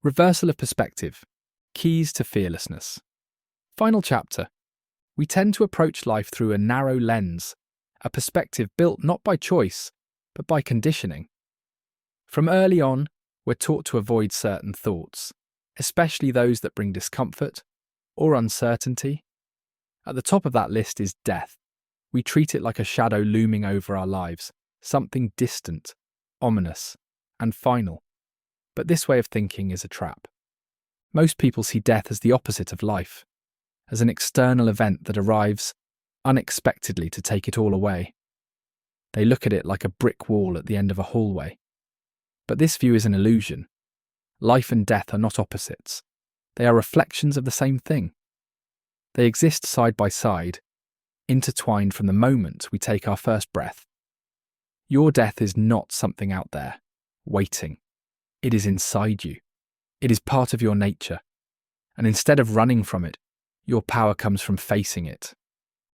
Reversal of perspective. Keys to fearlessness. Final chapter. We tend to approach life through a narrow lens, a perspective built not by choice, but by conditioning. From early on, we're taught to avoid certain thoughts, especially those that bring discomfort or uncertainty. At the top of that list is death. We treat it like a shadow looming over our lives, something distant, ominous, and final. But this way of thinking is a trap. Most people see death as the opposite of life, as an external event that arrives unexpectedly to take it all away. They look at it like a brick wall at the end of a hallway. But this view is an illusion. Life and death are not opposites. They are reflections of the same thing. They exist side by side, intertwined from the moment we take our first breath. Your death is not something out there, waiting. It is inside you. It is part of your nature. And instead of running from it, your power comes from facing it.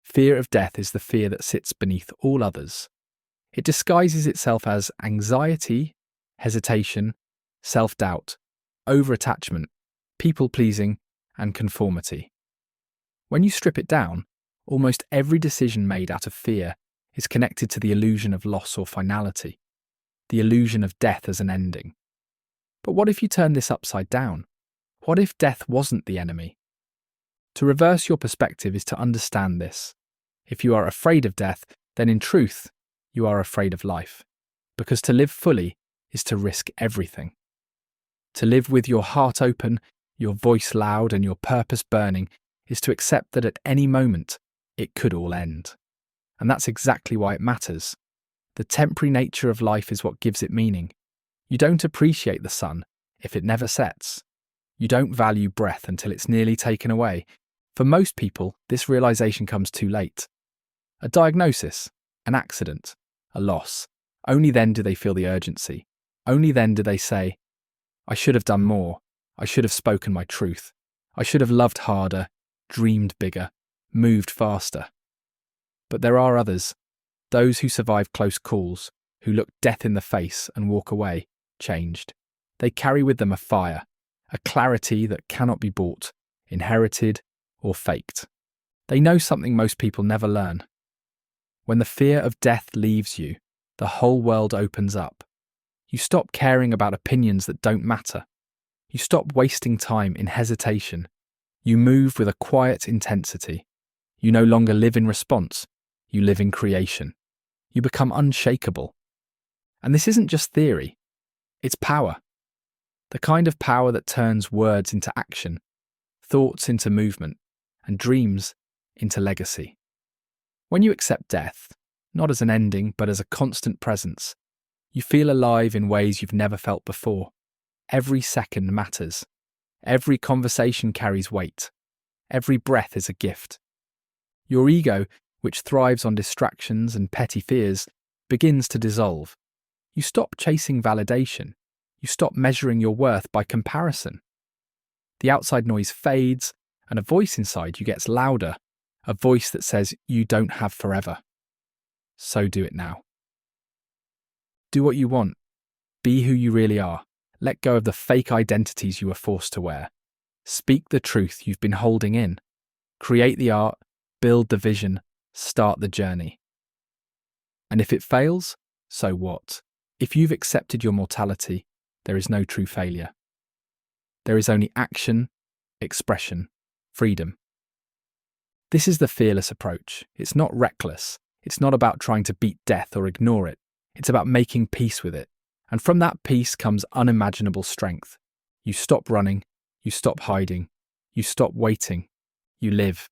Fear of death is the fear that sits beneath all others. It disguises itself as anxiety, hesitation, self-doubt, over-attachment, people-pleasing, and conformity. When you strip it down, almost every decision made out of fear is connected to the illusion of loss or finality, the illusion of death as an ending. But what if you turn this upside down? What if death wasn't the enemy? To reverse your perspective is to understand this. If you are afraid of death, then in truth, you are afraid of life. Because to live fully is to risk everything. To live with your heart open, your voice loud, and your purpose burning is to accept that at any moment, it could all end. And that's exactly why it matters. The temporary nature of life is what gives it meaning. You don't appreciate the sun if it never sets. You don't value breath until it's nearly taken away. For most people, this realization comes too late. A diagnosis, an accident, a loss. Only then do they feel the urgency. Only then do they say, I should have done more. I should have spoken my truth. I should have loved harder, dreamed bigger, moved faster. But there are others, those who survive close calls, who look death in the face and walk away, changed. They carry with them a fire, a clarity that cannot be bought, inherited, or faked. They know something most people never learn. When the fear of death leaves you, the whole world opens up. You stop caring about opinions that don't matter. You stop wasting time in hesitation. You move with a quiet intensity. You no longer live in response. You live in creation. You become unshakable. And this isn't just theory. It's power. The kind of power that turns words into action, thoughts into movement, and dreams into legacy. When you accept death, not as an ending but as a constant presence, you feel alive in ways you've never felt before. Every second matters. Every conversation carries weight. Every breath is a gift. Your ego, which thrives on distractions and petty fears, begins to dissolve. You stop chasing validation. You stop measuring your worth by comparison. The outside noise fades, and a voice inside you gets louder, a voice that says you don't have forever. So do it now. Do what you want. Be who you really are. Let go of the fake identities you were forced to wear. Speak the truth you've been holding in. Create the art, build the vision, start the journey. And if it fails, so what? If you've accepted your mortality, there is no true failure. There is only action, expression, freedom. This is the fearless approach. It's not reckless. It's not about trying to beat death or ignore it. It's about making peace with it. And from that peace comes unimaginable strength. You stop running. You stop hiding. You stop waiting. You live.